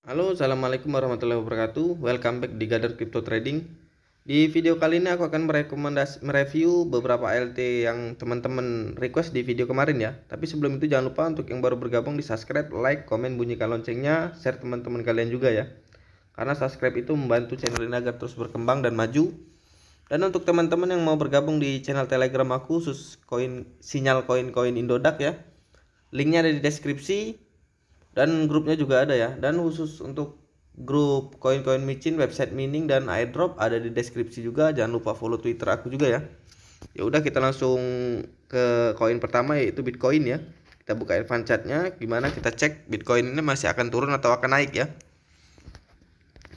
Halo, assalamualaikum warahmatullahi wabarakatuh. Welcome back di Gather Crypto Trading. Di video kali ini aku akan mereview beberapa ALT yang teman-teman request di video kemarin ya. Tapi sebelum itu jangan lupa untuk yang baru bergabung di subscribe, like, komen, bunyikan loncengnya, share teman-teman kalian juga ya. Karena subscribe itu membantu channel ini agar terus berkembang dan maju. Dan untuk teman-teman yang mau bergabung di channel Telegram aku khusus sinyal koin Indodax ya. Linknya ada di deskripsi. Dan grupnya juga ada ya. Dan khusus untuk grup koin-koin micin, website mining dan airdrop ada di deskripsi juga. Jangan lupa follow Twitter aku juga ya. Ya udah kita langsung ke koin pertama yaitu Bitcoin ya. Kita buka advance chartnya. Gimana kita cek Bitcoin ini masih akan turun atau akan naik ya.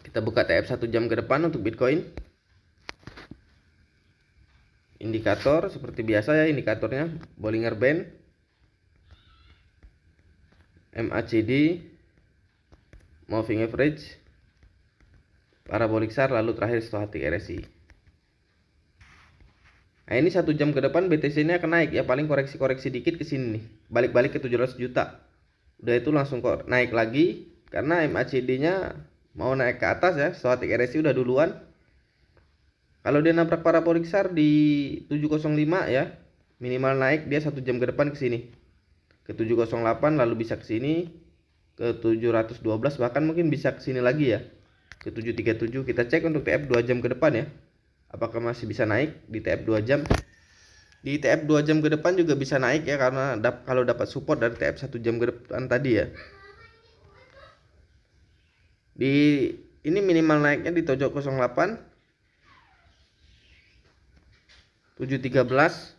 Kita buka TF 1 jam ke depan untuk Bitcoin. Indikator seperti biasa ya, indikatornya Bollinger Band, MACD, moving average, parabolic SAR, lalu terakhir stochastic RSI. Nah ini 1 jam ke depan BTC ini akan naik ya, paling koreksi dikit ke sini nih, balik-balik ke 700 juta. Udah itu langsung kok naik lagi karena MACD-nya mau naik ke atas ya, stochastic RSI udah duluan. Kalau dia nabrak parabolic SAR di 705 ya, minimal naik dia 1 jam ke depan ke sini. Ke 708 lalu bisa ke sini ke 712, bahkan mungkin bisa ke sini lagi ya ke 737. Kita cek untuk TF 2 jam ke depan ya, apakah masih bisa naik di TF 2 jam. Di TF 2 jam ke depan juga bisa naik ya, karena kalau dapat support dari TF 1 jam ke depan tadi ya. Di ini minimal naiknya di 708, 713,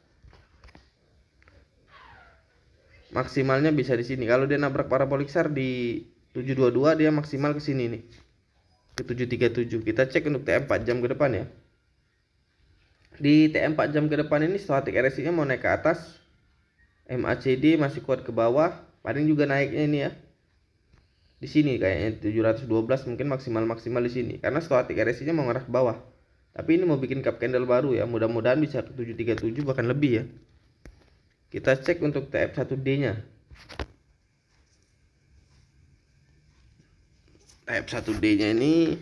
maksimalnya bisa di sini. Kalau dia nabrak parabolic SAR di 722 dia maksimal ke sini nih, ke 737. Kita cek untuk TM 4 jam ke depan ya. Di TM 4 jam ke depan ini stochastic RSI-nya mau naik ke atas, MACD masih kuat ke bawah, paling juga naiknya ini ya. Di sini kayaknya 712 mungkin maksimal di sini karena stochastic RSI-nya mau ngarah ke bawah. Tapi ini mau bikin cup candle baru ya, mudah-mudahan bisa ke 737 bahkan lebih ya. Kita cek untuk TF1D-nya. TF1D-nya ini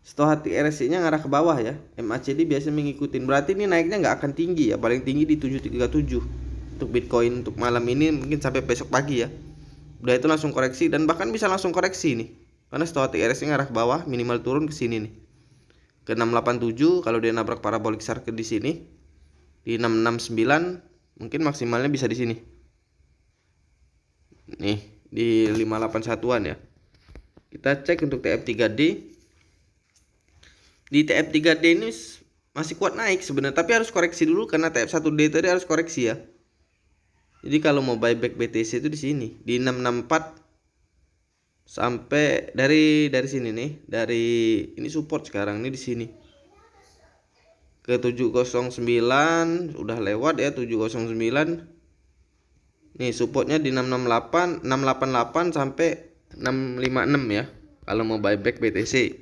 stochastic RSI-nya ngarah ke bawah ya. MACD biasa mengikutin. Berarti ini naiknya nggak akan tinggi ya. Paling tinggi di 737 untuk Bitcoin untuk malam ini, mungkin sampai besok pagi ya. Udah itu langsung koreksi dan bahkan bisa langsung koreksi nih. Karena stochastic RSI ngarah ke bawah, minimal turun ke sini nih. Ke 687 kalau dia nabrak parabolic SAR di sini. Di 669 mungkin maksimalnya bisa di sini. Nih, di 581-an ya. Kita cek untuk TF3D. Di TF3D ini masih kuat naik sebenarnya, tapi harus koreksi dulu karena TF1D tadi harus koreksi ya. Jadi kalau mau buyback BTC itu di sini, di 664 sampai dari sini nih, dari ini support sekarang nih di sini. Ke 709 udah lewat ya, 709. Nih supportnya di 668, 688 sampai 656 ya. Kalau mau buyback BTC.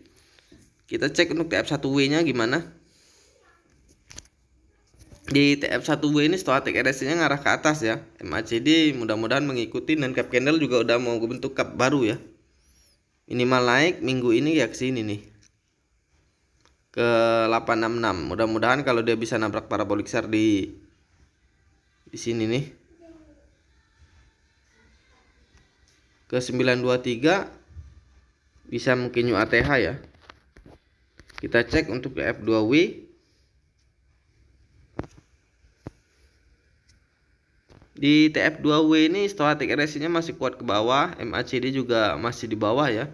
Kita cek untuk TF1W-nya gimana. Di TF1W ini stochastic RSI-nya ngarah ke atas ya. MACD mudah-mudahan mengikuti dan cap candle juga udah mau bentuk cap baru ya. Minimal naik minggu ini ya ke sini nih. Ke 866. Mudah-mudahan kalau dia bisa nabrak parabolic SAR di sini nih. Ke 923 bisa mungkin UATH ya. Kita cek untuk F2W. Di TF2W ini stochastic RSI-nya masih kuat ke bawah, MACD juga masih di bawah ya.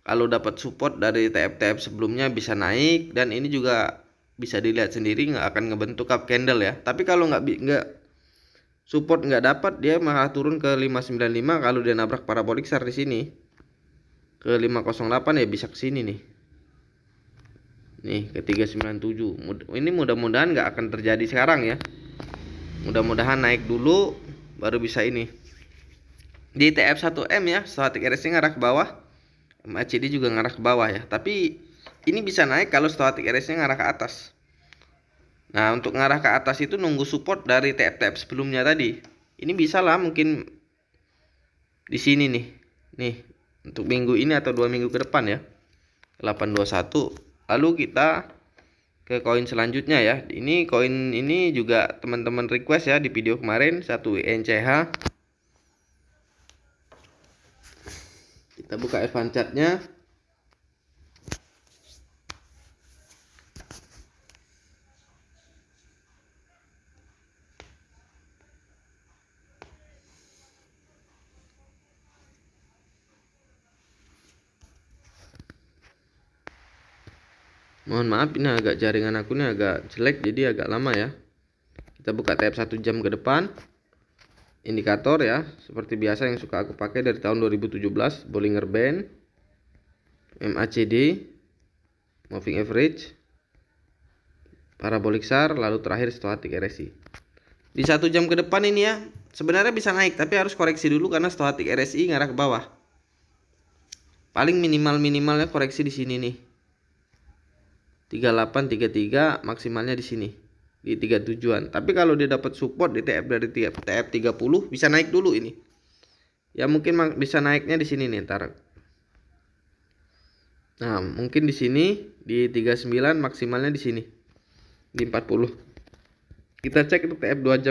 Kalau dapat support dari TF sebelumnya bisa naik, dan ini juga bisa dilihat sendiri nggak akan ngebentuk cup candle ya. Tapi kalau nggak support nggak dapat, dia malah turun ke 595 kalau dia nabrak parabolic SAR di sini. Ke 508 ya bisa ke sini nih. Nih ke 397. Ini mudah-mudahan nggak akan terjadi sekarang ya. Mudah-mudahan naik dulu baru bisa ini. Di TF1M ya, stochastic RSI ngarah ke bawah. MACD juga ngarah ke bawah ya. Tapi ini bisa naik kalau stochastic RSI ngarah ke atas. Nah, untuk ngarah ke atas itu nunggu support dari TF sebelumnya tadi. Ini bisa lah mungkin di sini nih. Nih, untuk minggu ini atau 2 minggu ke depan ya, 821. Lalu kita ke koin selanjutnya ya. Ini koin ini juga teman-teman request ya di video kemarin, satu NCH. Kita buka advance chartnya. Mohon maaf, ini agak jaringan aku ini agak jelek, jadi agak lama ya. Kita buka tab 1 jam ke depan. Indikator ya, seperti biasa yang suka aku pakai dari tahun 2017, Bollinger Band, MACD, Moving Average, Parabolic SAR, lalu terakhir Stochastic RSI. Di 1 jam ke depan ini ya, sebenarnya bisa naik, tapi harus koreksi dulu karena Stochastic RSI ngarah ke bawah. Paling minimalnya koreksi di sini nih. 3833, maksimalnya di sini di 37-an. Tapi kalau dia dapat support di TF dari TF 30 bisa naik dulu ini. Ya mungkin bisa naiknya di sini nih ntar. Nah, mungkin di sini di 39, maksimalnya di sini di 40. Kita cek untuk TF 2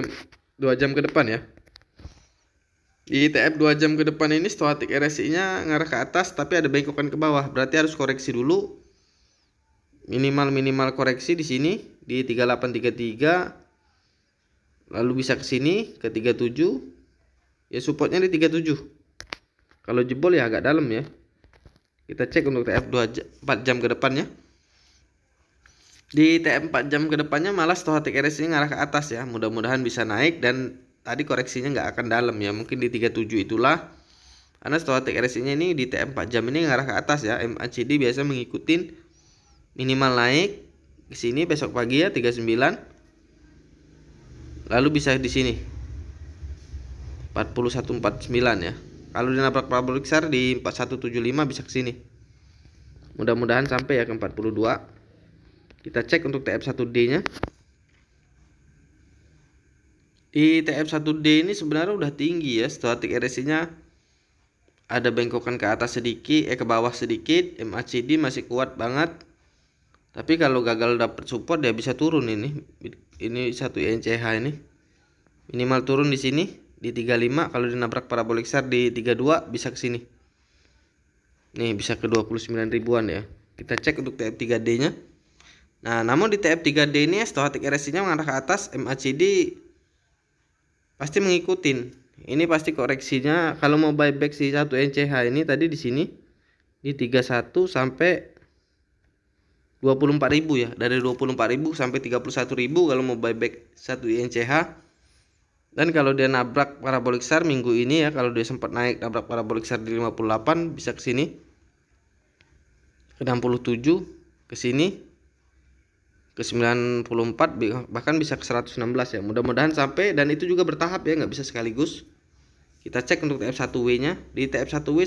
jam ke depan ya. Di TF 2 jam ke depan ini Stochastic RSI-nya ngarah ke atas tapi ada bengkokan ke bawah. Berarti harus koreksi dulu. Minimal koreksi di sini di 3833, lalu bisa ke sini ke 37 ya, supportnya di 37. Kalau jebol ya agak dalam ya. Kita cek untuk TF 4 jam ke depannya. Di TF 4 jam ke depannya malah Stochastic RSI ngarah ke atas ya. Mudah-mudahan bisa naik, dan tadi koreksinya nggak akan dalam ya, mungkin di 37 itulah. Karena Stochastic RSI-nya ini di TF 4 jam ini ngarah ke atas ya. MACD biasa mengikutin minimal naik ke sini besok pagi ya 39. Lalu bisa di sini 4149 ya. Kalau dinabrak parabolic SAR di 4175 bisa ke sini. Mudah-mudahan sampai ya ke 42. Kita cek untuk TF1D-nya. Di TF1D ini sebenarnya udah tinggi ya, Stochastic RSI-nya ada bengkokan ke atas sedikit, ke bawah sedikit. MACD masih kuat banget. Tapi kalau gagal dapat support dia bisa turun ini. Ini satu NCH ini. Minimal turun di sini di 35, kalau dinabrak parabolic SAR di 32 bisa ke sini. Nih bisa ke 29 ribuan ya. Kita cek untuk TF3D-nya. Nah, namun di TF3D ini Stochastic RSI-nya mengarah ke atas, MACD pasti ngikutin. Ini pasti koreksinya kalau mau buyback si satu NCH ini tadi di sini di 31 sampai 24.000 ya, dari 24.000 sampai 31.000 kalau mau buyback satu INCH. Dan kalau dia nabrak parabolic SAR minggu ini ya, kalau dia sempat naik nabrak parabolic SAR di 58 bisa ke sini ke 67, ke sini ke 94, bahkan bisa ke 116 ya. Mudah-mudahan sampai, dan itu juga bertahap ya, nggak bisa sekaligus. Kita cek untuk TF1W nya. Di TF1W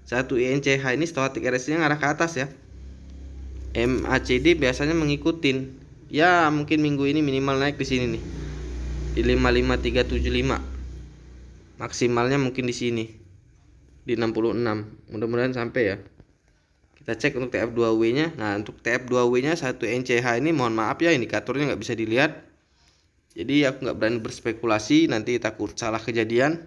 satu INCH ini Stochastic RSI-nya ngarah ke atas ya. MACD biasanya ngikutin. Ya, mungkin minggu ini minimal naik di sini nih. Di 55375. Maksimalnya mungkin di sini. Di 66. Mudah-mudahan sampai ya. Kita cek untuk TF2W-nya. Nah, untuk TF2W-nya satu NCH ini mohon maaf ya, indikatornya nggak bisa dilihat. Jadi aku nggak berani berspekulasi, nanti takut salah kejadian.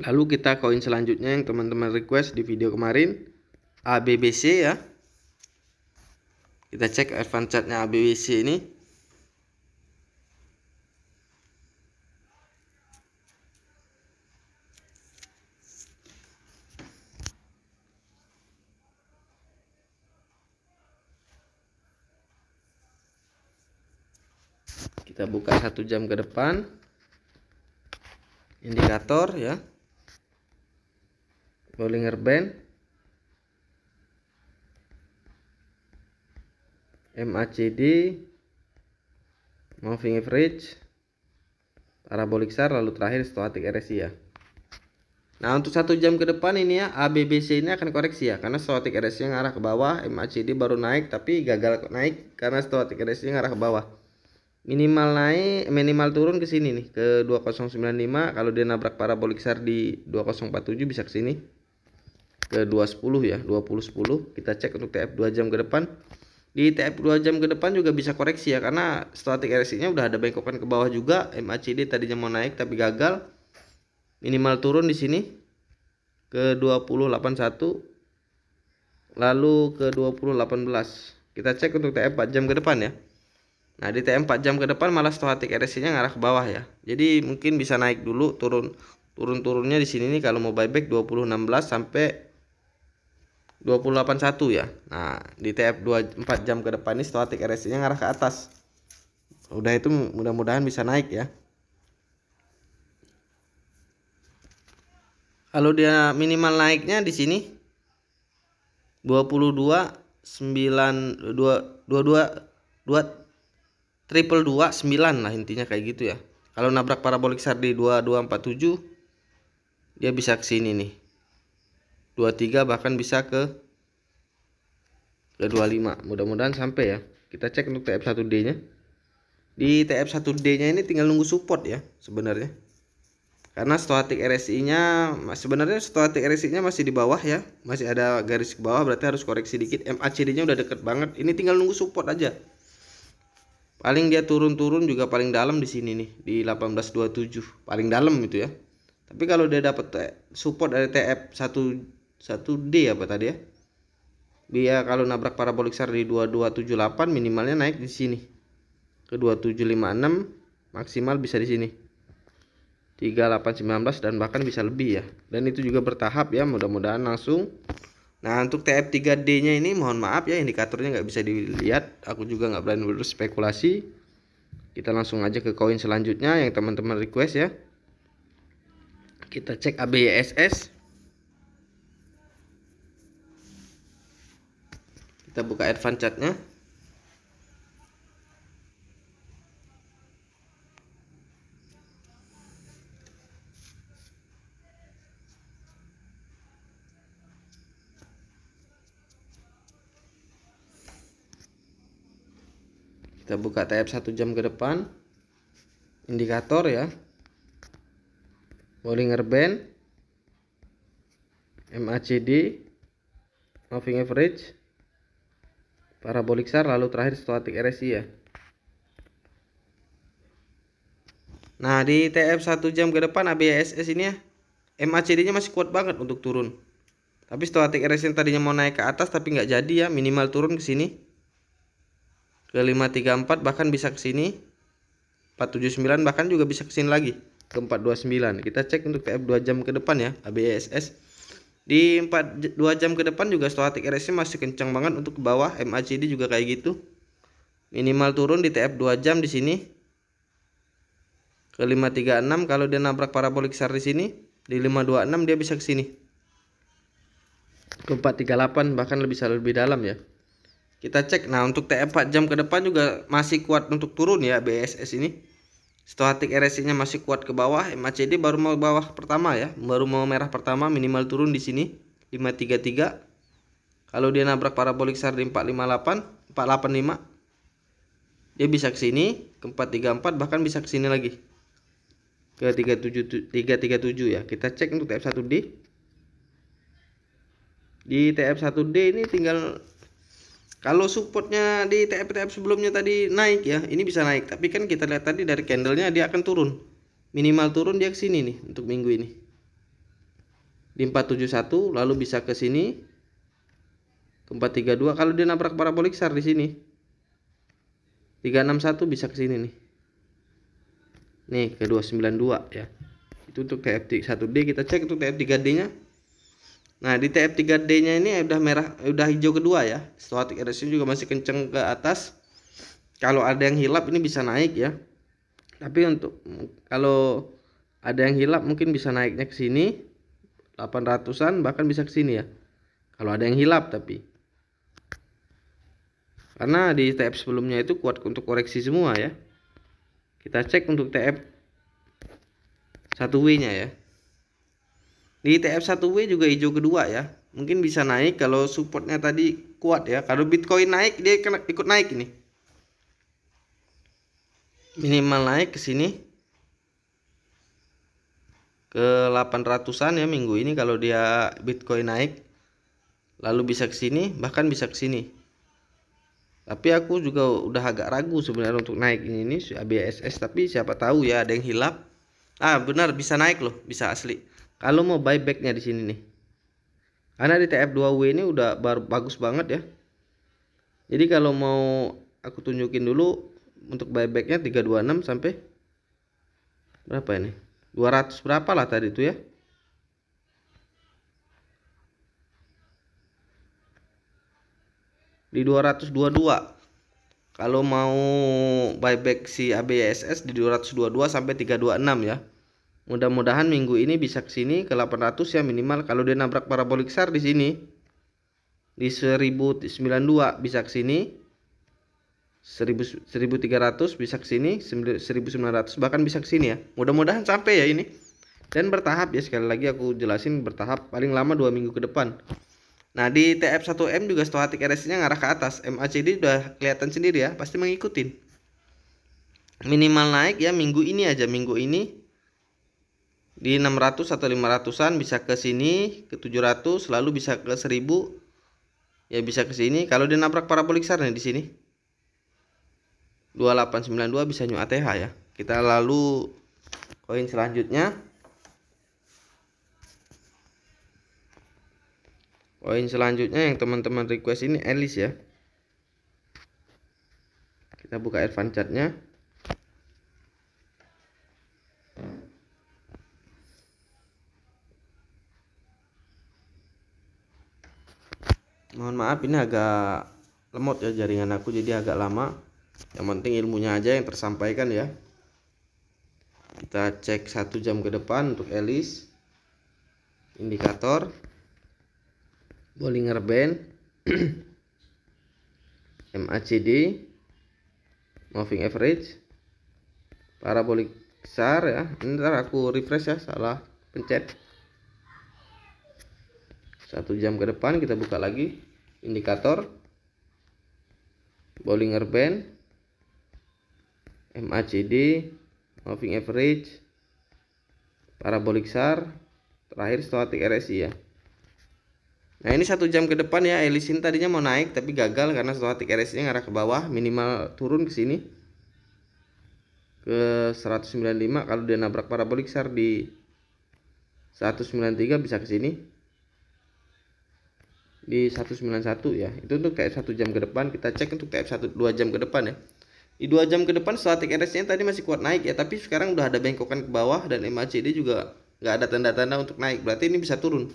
Lalu kita koin selanjutnya yang teman-teman request di video kemarin, ABBC ya. Kita cek advance chartnya ABBC ini. Kita buka 1 jam ke depan. Indikator ya. Bollinger Band, MACD, Moving Average, Parabolic SAR, lalu terakhir Stochastic RSI ya. Nah, untuk 1 jam ke depan ini ya, ABBC ini akan koreksi ya, karena Stochastic RSI ngarah ke bawah, MACD baru naik tapi gagal naik karena Stochastic RSI ngarah ke bawah. Minimal naik, minimal turun ke sini nih, ke 2095. Kalau dia nabrak parabolik SAR di 2047 bisa ke sini. Ke 210 ya, 2010. Kita cek untuk TF 2 jam ke depan. Di TF 2 jam ke depan juga bisa koreksi ya, karena static RSI-nya udah ada bengkokan ke bawah juga. MACD tadinya mau naik tapi gagal. Minimal turun di sini ke 2081, lalu ke 2018. Kita cek untuk TF 4 jam ke depan ya. Nah, di TF 4 jam ke depan malah static RSI-nya ngarah ke bawah ya. Jadi mungkin bisa naik dulu, turunnya di sini nih kalau mau buyback 2016 sampai 2081 ya. Nah, di TF 4 jam ke depan ini static RSI-nya ngarah ke atas. Udah itu mudah-mudahan bisa naik ya. Kalau dia minimal naiknya di sini 22 9 2 triple 2 9 lah intinya kayak gitu ya. Kalau nabrak parabolik SAR di 2247 dia bisa ke sini nih. 23 bahkan bisa ke 25. Mudah-mudahan sampai ya. Kita cek untuk TF1D-nya. Di TF1D-nya ini tinggal nunggu support ya sebenarnya. Karena static RSI-nya sebenarnya static RSI-nya masih di bawah ya. Masih ada garis ke bawah, berarti harus koreksi dikit. MACD-nya udah deket banget. Ini tinggal nunggu support aja. Paling dia turun-turun juga paling dalam di sini nih, di 1827. Paling dalam itu ya. Tapi kalau dia dapat support dari TF 1D apa tadi ya? Dia kalau nabrak parabolik SAR di 2278 minimalnya naik di sini. Ke 2756, maksimal bisa di sini. 3819 dan bahkan bisa lebih ya. Dan itu juga bertahap ya, mudah-mudahan langsung. Nah, untuk TF3D-nya ini mohon maaf ya, indikatornya nggak bisa dilihat. Aku juga nggak berani berspekulasi. Kita langsung aja ke koin selanjutnya yang teman-teman request ya. Kita cek ABYSS. Kita buka advance chartnya. Kita buka TF 1 jam ke depan. Indikator ya. Bollinger Band, MACD, moving average, parabolik SAR, lalu terakhir static RSI ya. Nah, di TF 1 jam ke depan ABYSS ini ya, MACD-nya masih kuat banget untuk turun. Tapi static RSI tadinya mau naik ke atas tapi nggak jadi ya, minimal turun ke sini. Ke 534 bahkan bisa ke sini. 479 bahkan juga bisa ke sini lagi. Ke 429. Kita cek untuk TF 2 jam ke depan ya, ABYSS. Di 2 jam ke depan juga static RSI masih kencang banget untuk ke bawah, MACD juga kayak gitu. Minimal turun di TF 2 jam di sini. Ke 536 kalau dia nabrak parabolik SAR di sini, di 526 dia bisa ke sini. Ke 438 bahkan bisa lebih dalam ya. Kita cek. Nah, untuk TF 4 jam ke depan juga masih kuat untuk turun ya BSS ini. Static RSI-nya masih kuat ke bawah, MACD baru mau bawah pertama ya, baru mau merah pertama, minimal turun di sini 533. Kalau dia nabrak parabolik SAR di 458, 485, dia bisa ke sini, ke 434 bahkan bisa ke sini lagi. Ke 337 ya. Kita cek untuk TF1D. Di TF1D ini tinggal kalau supportnya di TF sebelumnya tadi naik ya, ini bisa naik. Tapi kan kita lihat tadi dari candlenya dia akan turun. Minimal turun dia ke sini nih untuk minggu ini. Di 471 lalu bisa ke sini. Ke 432 kalau dia nabrak parabolik SAR di sini. 361 bisa ke sini nih. Nih ke 292 ya. Itu untuk TF1D. Kita cek untuk TF3D-nya. Nah, di TF3D-nya ini udah merah, udah hijau kedua ya. Static RSI juga masih kenceng ke atas. Kalau ada yang hilap ini bisa naik ya. Tapi untuk kalau ada yang hilap mungkin bisa naiknya ke sini 800-an bahkan bisa ke sini ya. Kalau ada yang hilap tapi. Karena di TF sebelumnya itu kuat untuk koreksi semua ya. Kita cek untuk TF 1W-nya ya. Di TF1W juga hijau kedua ya. Mungkin bisa naik kalau supportnya tadi kuat ya. Kalau Bitcoin naik dia ikut naik ini. minimal naik ke sini ke 800-an ya minggu ini kalau dia Bitcoin naik, lalu bisa ke sini, bahkan bisa ke sini. Tapi aku juga udah agak ragu sebenarnya untuk naik ini ABSS, tapi siapa tahu ya ada yang hilap. Benar, bisa naik loh, bisa asli. Kalau mau buybacknya di sini nih, karena di TF2W ini udah bagus banget ya. Jadi kalau mau aku tunjukin dulu untuk buybacknya 326 sampai berapa ini? 200 berapa lah tadi itu ya. Di 222. Kalau mau buyback si ABSS di 222 sampai 326 ya. Mudah-mudahan minggu ini bisa ke sini ke 800 ya minimal. Kalau dia nabrak parabolik SAR di sini di 1092 bisa ke sini. 1300 bisa ke sini, 1900 bahkan bisa ke sini ya. Mudah-mudahan sampai ya ini. Dan bertahap ya, sekali lagi aku jelasin bertahap, paling lama 2 minggu ke depan. Nah, di TF1M juga stochastic RSI-nya ngarah ke atas. MACD udah kelihatan sendiri ya, pasti mengikutin. Minimal naik ya minggu ini aja, minggu ini di 600 atau 500-an bisa ke sini ke 700, lalu bisa ke 1000. Ya bisa ke sini kalau dia nabrak parabolik SAR nih di sini. 2892 bisa new ATH ya. Kita lalu koin selanjutnya. Koin selanjutnya yang teman-teman request ini Alice ya. Kita buka advance chartnya. Mohon maaf ini agak lemot ya jaringan aku, jadi agak lama. Yang penting ilmunya aja yang tersampaikan ya. Kita cek 1 jam ke depan untuk Alice. Indikator Bollinger Band, MACD, Moving Average, parabolik SAR ya. Ntar aku refresh ya, salah pencet. 1 jam ke depan kita buka lagi indikator Bollinger Band, MACD, Moving Average, parabolik SAR, terakhir stochastic RSI ya. Nah ini 1 jam ke depan ya, Alice tadinya mau naik tapi gagal karena stochastic RSI-nya ngarah ke bawah, minimal turun ke sini ke 195. Kalau dia nabrak parabolik SAR di 193 bisa ke sini di 191 ya. Itu untuk TF 1 jam ke depan. Kita cek untuk TF 2 jam ke depan ya. Di 2 jam ke depan stochastic RSI-nya tadi masih kuat naik ya, tapi sekarang udah ada bengkokan ke bawah dan MACD juga nggak ada tanda-tanda untuk naik. Berarti ini bisa turun.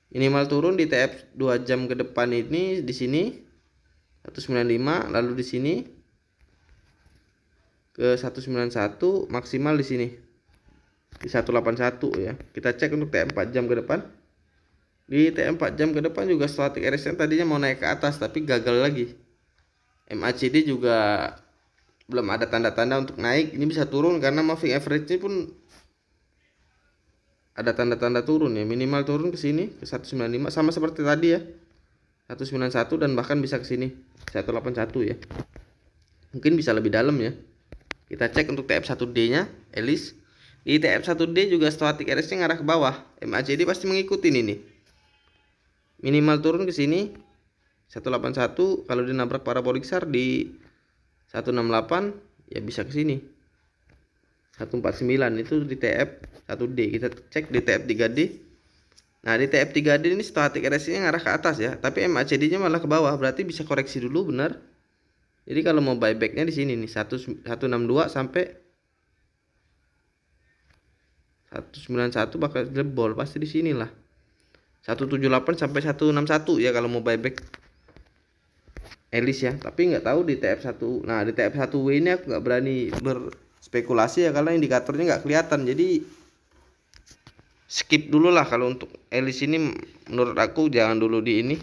Minimal turun di TF 2 jam ke depan ini di sini 195, lalu di sini ke 191, maksimal di sini di 181 ya. Kita cek untuk TF 4 jam ke depan. Di TF 4 jam ke depan juga stochastic RSI tadinya mau naik ke atas tapi gagal lagi. MACD juga belum ada tanda-tanda untuk naik. Ini bisa turun karena moving average-nya pun ada tanda-tanda turun ya, minimal turun ke sini ke 195 sama seperti tadi ya. 191 dan bahkan bisa ke sini 181 ya. Mungkin bisa lebih dalam ya. Kita cek untuk TF1D-nya, Alice. Di TF1D juga stochastic RSI ngarah ke bawah. MACD pasti mengikuti ini. Minimal turun ke sini 181, kalau dia nabrak parabolik SAR di 168 ya bisa ke sini 149. Itu di TF1D. Kita cek di TF3D. Nah di TF3D ini stochastic RSI-nya ngarah ke atas ya, tapi MACD-nya malah ke bawah, berarti bisa koreksi dulu benar. Jadi kalau mau buybacknya di sini nih 162 sampai 191 bakal jebol pasti di sinilah 178 sampai 161 ya kalau mau buyback Alice ya. Tapi nggak tahu di TF1. Nah di TF1W ini aku nggak berani berspekulasi ya karena indikatornya nggak kelihatan, jadi skip dulu lah. Kalau untuk Alice ini menurut aku jangan dulu di ini,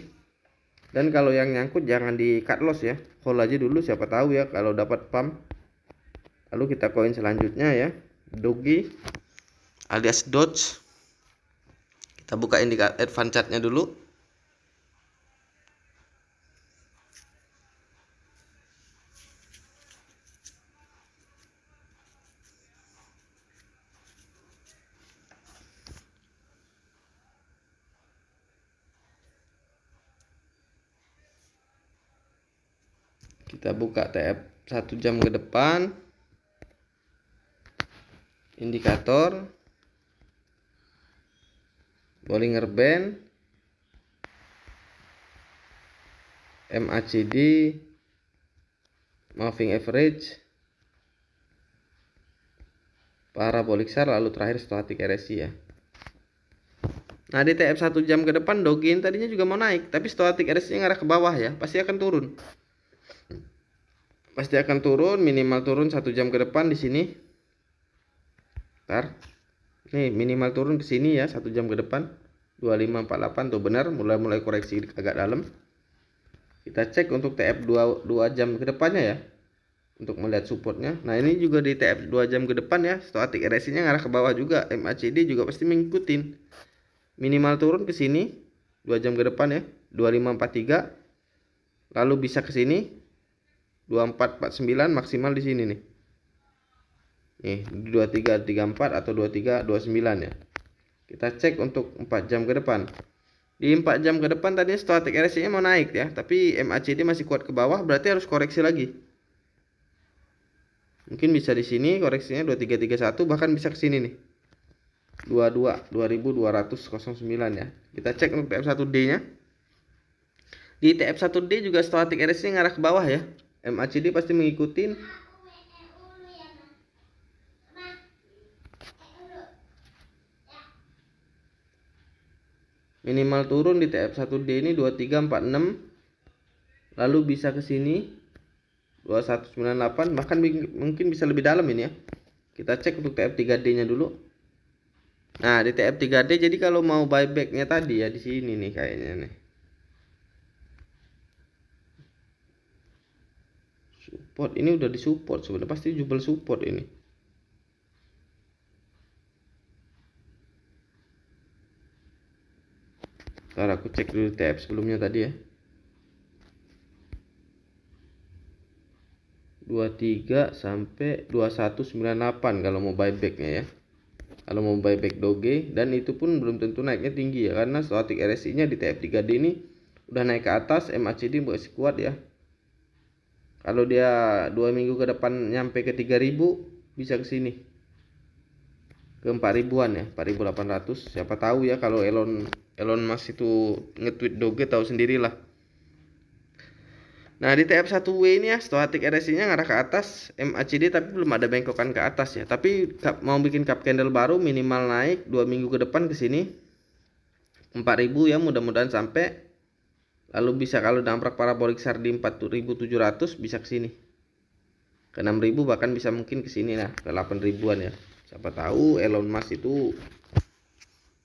dan kalau yang nyangkut jangan di cut loss ya, hold aja dulu, siapa tahu ya kalau dapat pump. Lalu kita koin selanjutnya ya, Doge alias Doge. Kita buka indikator advance chart-nya dulu. Kita buka TF 1 jam ke depan, indikator, Bollinger Band, MACD, moving average, parabolic SAR, lalu terakhir stochastic RSI ya. Nah di TF 1 jam ke depan Dogein tadinya juga mau naik, tapi stochastic RSI ngarah ke bawah ya, pasti akan turun. Pasti akan turun, minimal turun 1 jam ke depan di sini. Ntar. Nih minimal turun ke sini ya 1 jam ke depan. 2548 tuh benar, mulai koreksi agak dalam. Kita cek untuk TF 2 jam ke depannya ya. Untuk melihat supportnya. Nah ini juga di TF 2 jam ke depan ya, stochastic RSI nya ngarah ke bawah juga, MACD juga pasti mengikutin. Minimal turun ke sini 2 jam ke depan ya, 2543. Lalu bisa ke sini 2449, maksimal di sini nih. Nih 2334 atau 2329 ya. Kita cek untuk 4 jam ke depan. Di 4 jam ke depan tadinya stochastic RSI nya mau naik ya, tapi MACD masih kuat ke bawah, berarti harus koreksi lagi. Mungkin bisa di sini koreksinya 2331, bahkan bisa ke sini nih. 22.209 ya. Kita cek untuk TF1D-nya. Di TF1D juga stochastic RSI ngarah ke bawah ya. MACD pasti mengikutin. Minimal turun di TF1D ini 2346. Lalu bisa ke sini 2198, bahkan mungkin bisa lebih dalam ini ya. Kita cek untuk TF3D-nya dulu. Nah, di TF3D jadi kalau mau buyback-nya tadi ya di sini nih kayaknya nih. Support ini udah disupport sebenarnya, pasti jubel support ini. Ntar aku cek dulu TF sebelumnya tadi ya. 23 sampai 2198 kalau mau buyback-nya ya. Kalau mau buyback Doge, dan itu pun belum tentu naiknya tinggi ya, karena stochastic RSI-nya di TF3D ini udah naik ke atas, MACD masih kuat ya. Kalau dia 2 minggu ke depan nyampe ke 3000, bisa ke sini. Ke 4000-an ya, 4800. Siapa tahu ya, kalau Elon Musk itu nge-tweet Doge, tahu sendirilah. Nah di TF1W ini ya stochastic RSI-nya ngarah ke atas, MACD tapi belum ada bengkokan ke atas ya. Tapi mau bikin cup candle baru minimal naik 2 minggu ke depan ke sini 4000 ya, mudah-mudahan sampai. Lalu bisa kalau damprak parabolic SAR di 4700 bisa ke sini. Ke 6000, bahkan bisa mungkin ke sini lah ke 8000-an ya. Siapa tahu Elon Musk itu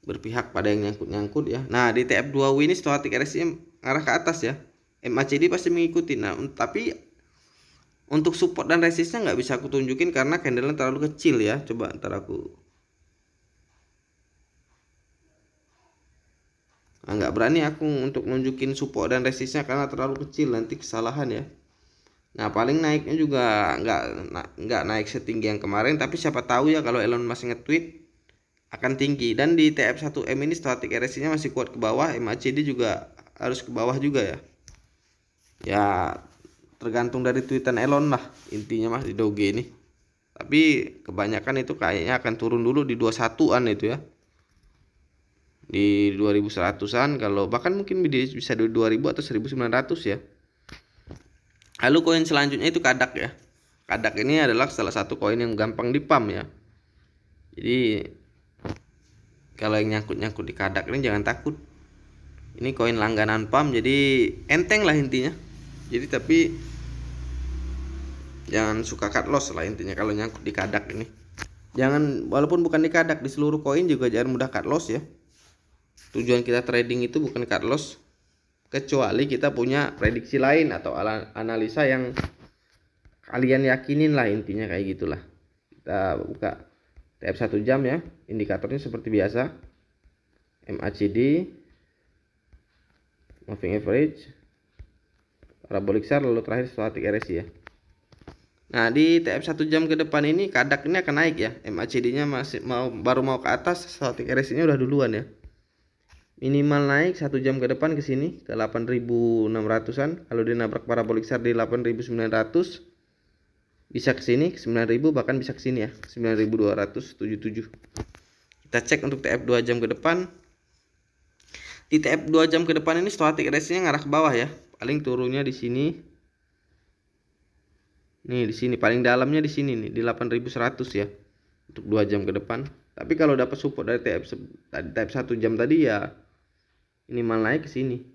berpihak pada yang nyangkut-nyangkut ya. Nah di TF2W ini stochastic RSI ngarah ke atas ya. MACD pasti mengikuti. Nah tapi untuk support dan resistnya nggak bisa aku tunjukin karena candlenya terlalu kecil ya. Coba ntar aku nggak berani aku untuk nunjukin support dan resistnya karena terlalu kecil, nanti kesalahan ya. Nah paling naiknya juga nggak naik setinggi yang kemarin, tapi siapa tahu ya kalau Elon Musk nge-tweet akan tinggi. Dan di TF1M ini stochastic RSI-nya masih kuat ke bawah, MACD juga harus ke bawah juga ya. Ya tergantung dari tweetan Elon lah intinya mas di Doge ini. Tapi kebanyakan itu kayaknya akan turun dulu di 21-an itu ya. Di 2100-an, kalau bahkan mungkin bisa di 2000 atau 1900 ya. Lalu koin selanjutnya itu Kadak ya. Kadak ini adalah salah satu koin yang gampang dipam ya. Jadi kalau yang nyangkut-nyangkut di Kadak ini jangan takut. Ini koin langganan pam, jadi enteng lah intinya. Jadi tapi jangan suka cut loss lah intinya kalau nyangkut di Kadak ini. Jangan, walaupun bukan di Kadak, di seluruh koin juga jangan mudah cut loss ya. Tujuan kita trading itu bukan cut loss, kecuali kita punya prediksi lain atau analisa yang kalian yakinin lah intinya kayak gitulah. Kita buka TF 1 jam ya, indikatornya seperti biasa, MACD, moving average, parabolic SAR, lalu terakhir stochastic RSI ya. Nah di TF 1 jam ke depan ini Kadak ini akan naik ya, MACD nya masih baru mau ke atas, stochastic RSI nya udah duluan ya. minimal naik 1 jam ke depan ke sini ke 8.600-an. Kalau dia nabrak parabolik SAR di 8.900 bisa ke sini ke 9.000, bahkan bisa ke sini ya 9.277. Kita cek untuk TF 2 jam ke depan. Di TF 2 jam ke depan ini stochastic RSI-nya ngarah ke bawah ya. Paling turunnya di sini. Nih di sini paling dalamnya di sini nih di 8.100 ya. Untuk 2 jam ke depan. Tapi kalau dapat support dari TF 1 jam tadi ya minimal naik ke sini.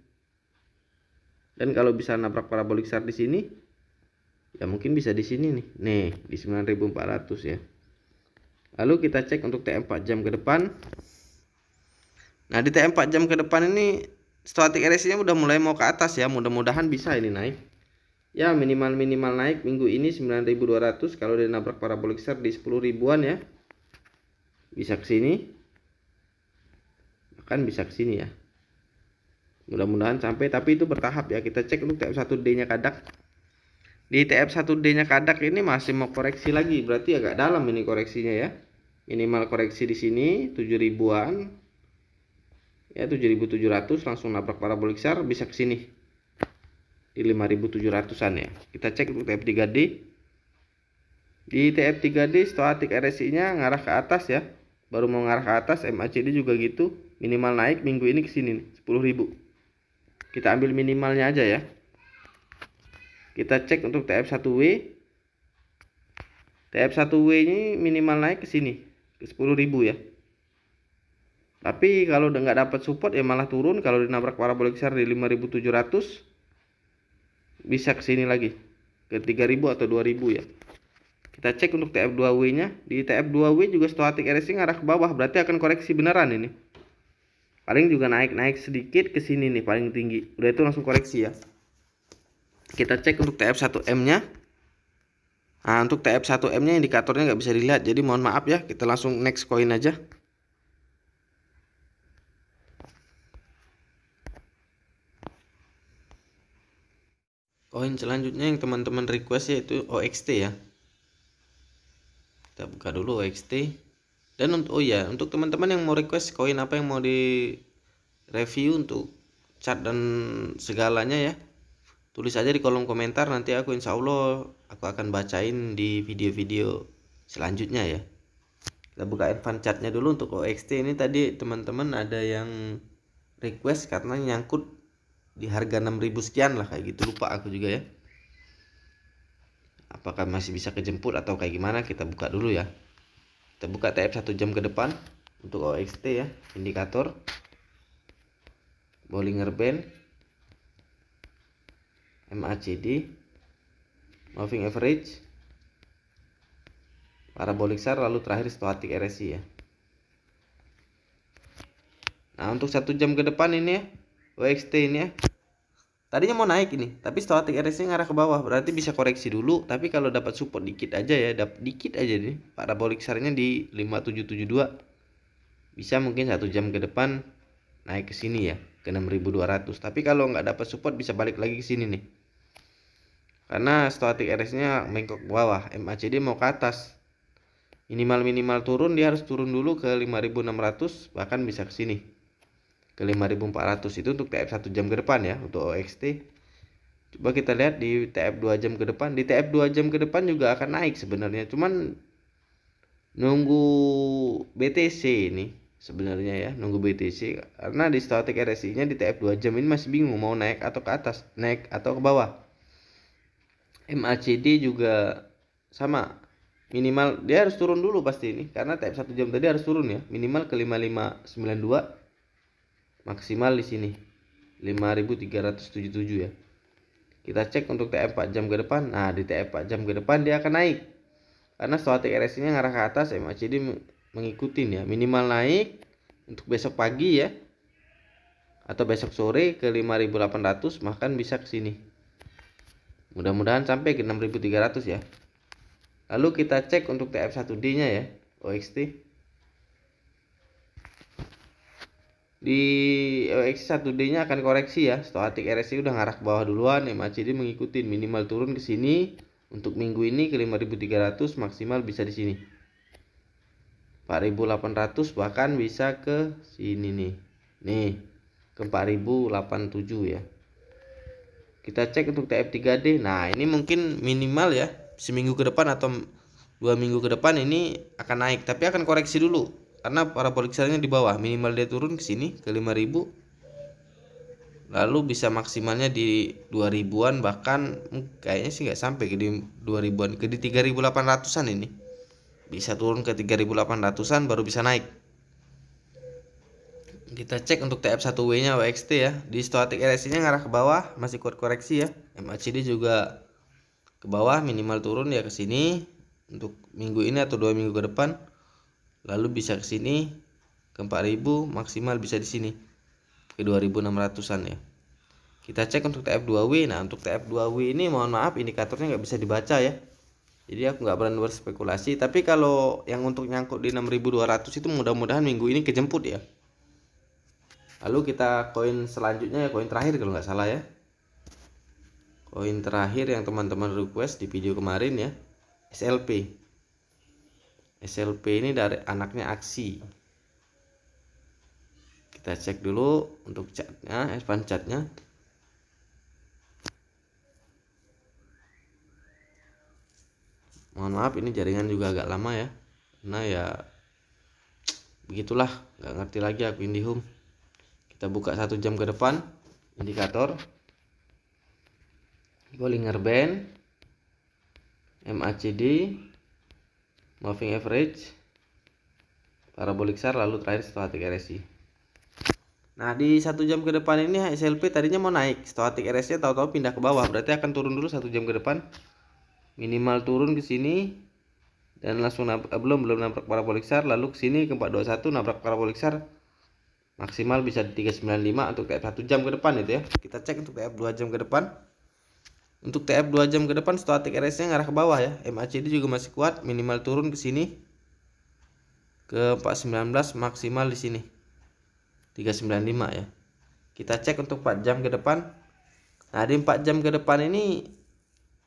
Dan kalau bisa nabrak parabolik SAR di sini ya mungkin bisa di sini nih. Nih di 9.400 ya. Lalu kita cek untuk TF 4 jam ke depan. Nah, di TF 4 jam ke depan ini stochastic RSI-nya udah mulai mau ke atas ya. Mudah-mudahan bisa ini naik. Ya, minimal naik minggu ini 9.200 kalau dia nabrak parabolik SAR di 10 ribuan ya. Bisa ke sini. Bahkan bisa ke sini ya. Mudah-mudahan sampai, tapi itu bertahap ya. Kita cek untuk TF 1D-nya kadak. Di TF 1D-nya kadak ini masih mau koreksi lagi, berarti agak dalam ini koreksinya ya. Minimal koreksi di sini 7 ribuan. Ya 7.700 langsung nabrak parabolik SAR bisa ke sini. Di 5.700-an ya. Kita cek untuk TF 3D. Di TF 3D stochastic RSI-nya ngarah ke atas ya. Baru mau ngarah ke atas, MACD juga gitu. Minimal naik minggu ini ke sini nih, 10.000. Kita ambil minimalnya aja ya. Kita cek untuk TF1W. TF1W ini minimal naik ke sini ke 10.000 ya. Tapi kalau udah nggak dapat support ya malah turun. Kalau dinabrak parabolik SAR di 5.700 bisa ke sini lagi ke 3.000 atau 2.000 ya. Kita cek untuk TF2W nya. Di TF2W juga stochastic RSI ngarah ke bawah, berarti akan koreksi beneran ini. Paling juga naik sedikit ke sini nih paling tinggi. Udah itu langsung koreksi ya. Kita cek untuk TF1M nya. Nah, untuk TF1M nya indikatornya nggak bisa dilihat, jadi mohon maaf ya. Kita langsung next koin aja. Koin selanjutnya yang teman-teman request yaitu OXT ya. Kita buka dulu OXT. Dan untuk teman-teman yang mau request koin apa yang mau di review untuk chart dan segalanya ya, tulis aja di kolom komentar, nanti aku insya Allah aku akan bacain di video-video selanjutnya ya. Kita buka advance chartnya dulu. Untuk OXT ini tadi teman-teman ada yang request karena nyangkut di harga 6.000 sekian lah kayak gitu, lupa aku juga ya. Apakah masih bisa kejemput atau kayak gimana, kita buka dulu ya. Kita buka TF 1 jam ke depan untuk OXT ya, indikator Bollinger Band, MACD, moving average, parabolik SAR, lalu terakhir stochastic RSI ya. Nah, untuk 1 jam ke depan ini ya, OXT ini ya, tadinya mau naik ini, tapi stochastic RSI ngarah ke bawah, berarti bisa koreksi dulu. Tapi kalau dapat support dikit aja ya, dapat dikit aja nih, parabolik SAR-nya di 5772, bisa mungkin 1 jam ke depan naik ke sini ya, ke 6.200. Tapi kalau nggak dapat support bisa balik lagi ke sini nih, karena stochastic RSI-nya mengkok ke bawah, MACD mau ke atas. Minimal turun, dia harus turun dulu ke 5.600, bahkan bisa ke sini ke 5.400. Itu untuk TF 1 jam ke depan ya, untuk OXT. Coba kita lihat di TF 2 jam ke depan. Di TF 2 jam ke depan juga akan naik sebenarnya, cuman nunggu BTC ini sebenarnya ya, nunggu BTC, karena di stochastic RSI-nya di TF 2 jam ini masih bingung mau naik atau ke atas, naik atau ke bawah. MACD juga sama, minimal dia harus turun dulu pasti ini, karena TF 1 jam tadi harus turun ya, minimal ke 5592, maksimal di sini 5.377 ya. Kita cek untuk TF 4 jam ke depan. Nah, di TF 4 jam ke depan dia akan naik, karena stochastic RSI-nya ngarah ke atas, MACD mengikutin ya. Minimal naik untuk besok pagi ya, atau besok sore ke 5.800, bahkan bisa ke sini. Mudah-mudahan sampai ke 6.300 ya. Lalu kita cek untuk TF1D-nya ya, OXT. Di OXT1D-nya akan koreksi ya. Stochastic RSI udah ngarah ke bawah duluan, MACD mengikuti, minimal turun ke sini untuk minggu ini ke 5.300, maksimal bisa di sini 4.800, bahkan bisa ke sini nih. Nih, ke 4087 ya. Kita cek untuk TF3D. Nah, ini mungkin minimal ya, seminggu ke depan atau 2 minggu ke depan ini akan naik, tapi akan koreksi dulu karena parabolik selnya di bawah. Minimal dia turun ke sini ke 5000, lalu bisa maksimalnya di 2000-an, bahkan kayaknya sih nggak sampai ke di 2000-an, ke di 3800-an. Ini bisa turun ke 3800-an baru bisa naik. Kita cek untuk TF1W nya WXT ya. Di stochastic RSI nya ngarah ke bawah, masih kuat koreksi ya. MACD juga ke bawah, minimal turun ya ke sini untuk minggu ini atau 2 minggu ke depan. Lalu bisa ke sini ke 4000, maksimal bisa di sini ke 2600-an ya. Kita cek untuk TF2W. Nah, untuk TF2W ini mohon maaf indikatornya nggak bisa dibaca ya. Jadi aku nggak berani berspekulasi, tapi kalau yang untuk nyangkut di 6200 itu mudah-mudahan minggu ini kejemput ya. Lalu kita koin selanjutnya ya, koin terakhir kalau nggak salah ya. Koin terakhir yang teman-teman request di video kemarin ya, SLP. SLP ini dari anaknya Aksi. Kita cek dulu untuk chartnya, advance chartnya. Mohon maaf ini jaringan juga agak lama ya, karena ya begitulah, nggak ngerti lagi aku IndiHome. Kita buka 1 jam ke depan, indikator Bollinger Band, MACD, moving average, parabolic SAR, lalu terakhir stochastic RSI. Nah, di 1 jam ke depan ini SLP tadinya mau naik, stochastic RSI tahu-tahu pindah ke bawah, berarti akan turun dulu 1 jam ke depan. Minimal turun ke sini dan langsung belum nabrak parabolic SAR, lalu ke sini ke 421 nabrak parabolic SAR. Maksimal bisa di 395 untuk TF 1 jam ke depan itu ya. Kita cek untuk TF 2 jam ke depan. Untuk TF 2 jam ke depan stochastic RSI nya ngarah ke bawah ya. MACD juga masih kuat, minimal turun ke sini ke 419, maksimal di sini 395 ya. Kita cek untuk 4 jam ke depan. Nah, di 4 jam ke depan ini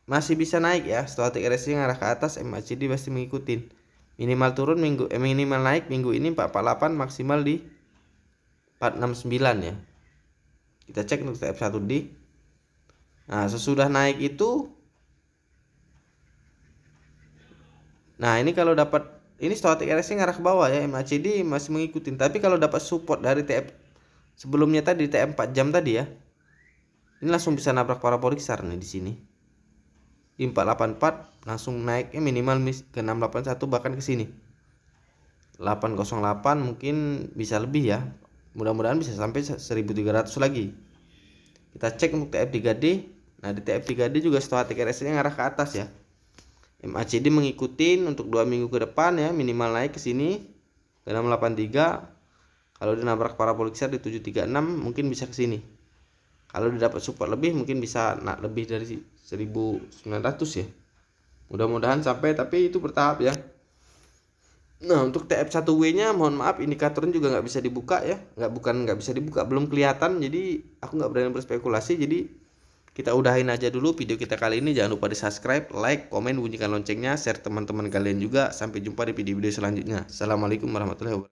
masih bisa naik ya. Stochastic RSI nya ngarah ke atas, MACD pasti mengikuti. Minimal turun minimal naik minggu ini 448, maksimal di 469 ya. Kita cek untuk TF1D. Nah, sesudah naik itu, nah ini kalau dapat, ini stochastic RSI ngarah ke bawah ya, MACD masih mengikuti. Tapi kalau dapat support dari TF sebelumnya tadi, TF 4 jam tadi ya, ini langsung bisa nabrak parabolic SAR nih di sini. Di 484 langsung naiknya minimal ke 681, bahkan ke sini 808, mungkin bisa lebih ya. Mudah-mudahan bisa sampai 1300 lagi. Kita cek untuk TF3D. Nah, di TF3D juga stochastic RSI nya ngarah ke atas ya. MACD mengikuti untuk 2 minggu ke depan ya, minimal naik ke sini ke 683. Kalau dinabrak parabolic SAR di 736 mungkin bisa ke sini. Kalau didapat support lebih mungkin bisa lebih dari 1900 ya. Mudah-mudahan sampai, tapi itu bertahap ya. Nah, untuk TF1W nya mohon maaf indikatornya juga nggak bisa dibuka ya, nggak bisa dibuka, belum kelihatan, jadi aku nggak berani berspekulasi. Jadi kita udahin aja dulu video kita kali ini. Jangan lupa di subscribe, like, komen, bunyikan loncengnya, share teman-teman kalian juga. Sampai jumpa di video-video selanjutnya. Assalamualaikum warahmatullahi wabarakatuh.